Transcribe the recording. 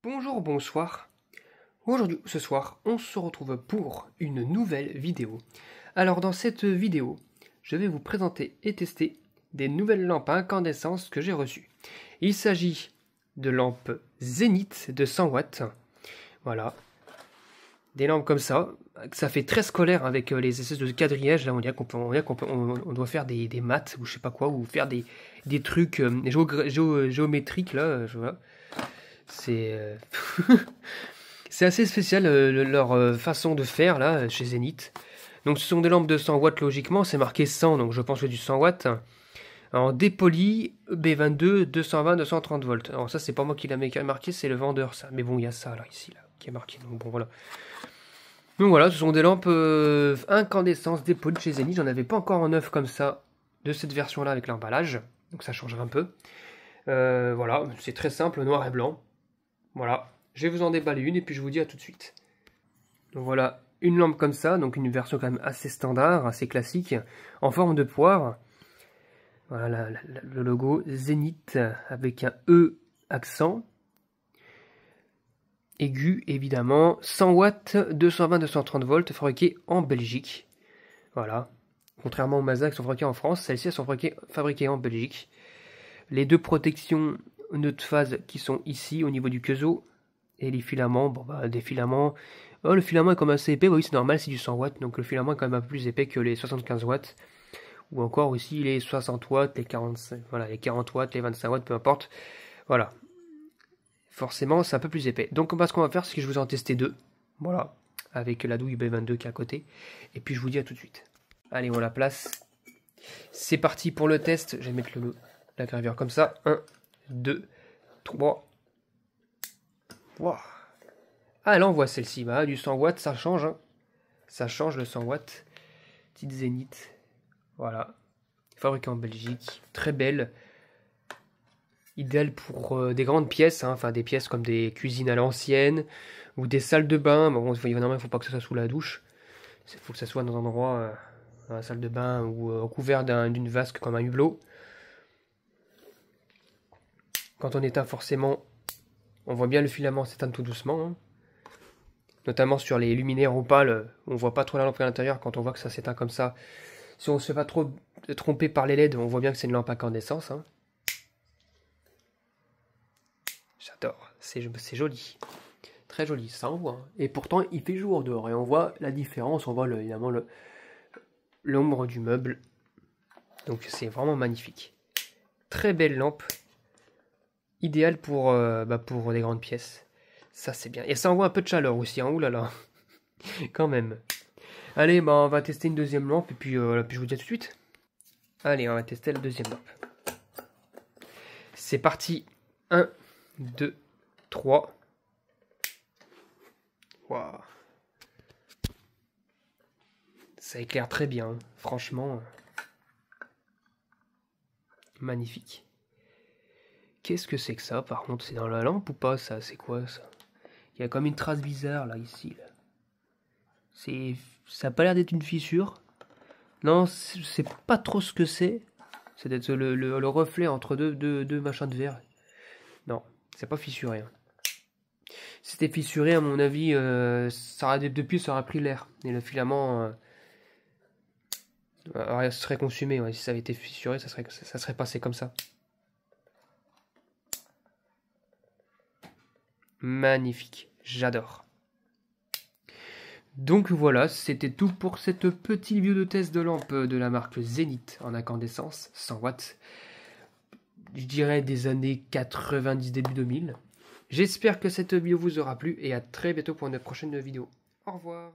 Bonjour, bonsoir. Aujourd'hui, ce soir, on se retrouve pour une nouvelle vidéo. Alors dans cette vidéo, je vais vous présenter et tester des nouvelles lampes à incandescence que j'ai reçues. Il s'agit de lampes Zénith de 100 watts. Voilà. Des lampes comme ça fait très scolaire avec les espèces de quadrillages. Là, on dirait qu'on doit faire des maths ou je sais pas quoi, ou faire des trucs géométriques là. Voilà. C'est c'est assez spécial leur façon de faire là chez Zénith. Donc ce sont des lampes de 100 watts logiquement, c'est marqué 100 donc je pense que du 100 watts. En dépoli B22 220 230 volts. Alors ça c'est pas moi qui l'a marqué, c'est le vendeur ça. Mais bon il y a ça là ici là qui est marqué. Donc bon voilà. Donc voilà, ce sont des lampes incandescence dépoli chez Zénith. J'en avais pas encore en neuf comme ça de cette version là avec l'emballage. Donc ça changera un peu. Voilà, c'est très simple, noir et blanc. Voilà, je vais vous en déballer une et puis je vous dis à tout de suite. Donc voilà, une lampe comme ça, donc une version quand même assez standard, assez classique, en forme de poire. Voilà le logo Zénith avec un E accent. Aigu évidemment, 100 watts, 220-230 volts, fabriqué en Belgique. Voilà, contrairement aux Mazda qui sont fabriqués en France, celles-ci sont fabriquées en Belgique. Les deux protections neutre phase qui sont ici au niveau du quezo. Et les filaments, bon bah des filaments. Oh, le filament est quand même assez épais, oui c'est normal, c'est du 100 watts, donc le filament est quand même un peu plus épais que les 75 watts. Ou encore aussi les 60 watts, les 45, voilà, les 40 watts, les 25 watts, peu importe. Voilà. Forcément, c'est un peu plus épais. Donc ce qu'on va faire, c'est que je vous en tester deux. Voilà. Avec la douille B22 qui est à côté. Et puis je vous dis à tout de suite. Allez, on la place. C'est parti pour le test. Je vais mettre la gravure comme ça. 1, 2, 3. Wow. Ah là on voit celle-ci, bah, du 100 watts, ça change. Hein. Ça change le 100 watts. Petite Zénith. Voilà. Fabriquée en Belgique. Très belle. Idéale pour des grandes pièces. Hein. Enfin des pièces comme des cuisines à l'ancienne. Ou des salles de bain. Bon, évidemment il ne faut pas que ça soit sous la douche. Il faut que ça soit dans un endroit, dans la salle de bain ou recouvert d'une vasque comme un hublot. Quand on éteint forcément, on voit bien le filament s'éteindre tout doucement. Hein. Notamment sur les luminaires opales, on voit pas trop la lampe à l'intérieur quand on voit que ça s'éteint comme ça. Si on se fait pas trop tromper par les LED, on voit bien que c'est une lampe à incandescence. Hein. J'adore, c'est joli. Très joli, ça on voit. Hein. Et pourtant, il fait jour dehors et on voit la différence, on voit évidemment l'ombre du meuble. Donc c'est vraiment magnifique. Très belle lampe. Idéale pour des grandes pièces. Ça c'est bien. Et ça envoie un peu de chaleur aussi, hein. Ouh là là. Quand même. Allez, bah on va tester une deuxième lampe et puis je vous dis à tout de suite. Allez, on va tester la deuxième lampe. C'est parti. 1, 2, 3. Waouh. Ça éclaire très bien, hein. Franchement. Magnifique. Qu'est-ce que c'est que ça par contre? C'est dans la lampe ou pas ça? C'est quoi ça? Il y a comme une trace bizarre là, ici. Là. Ça n'a pas l'air d'être une fissure. Non, c'est pas trop ce que c'est. C'est d'être le reflet entre deux machins de verre. Non, c'est pas fissuré. Hein. Si c'était fissuré, à mon avis, depuis ça aurait pris l'air. Et le filament serait consumé. Ouais. Si ça avait été fissuré, ça serait passé comme ça. Magnifique, j'adore. Donc voilà, c'était tout pour cette petite vidéo de test de lampe de la marque Zénith en incandescence, 100 watts. Je dirais des années 90, début 2000. J'espère que cette vidéo vous aura plu et à très bientôt pour une prochaine vidéo. Au revoir.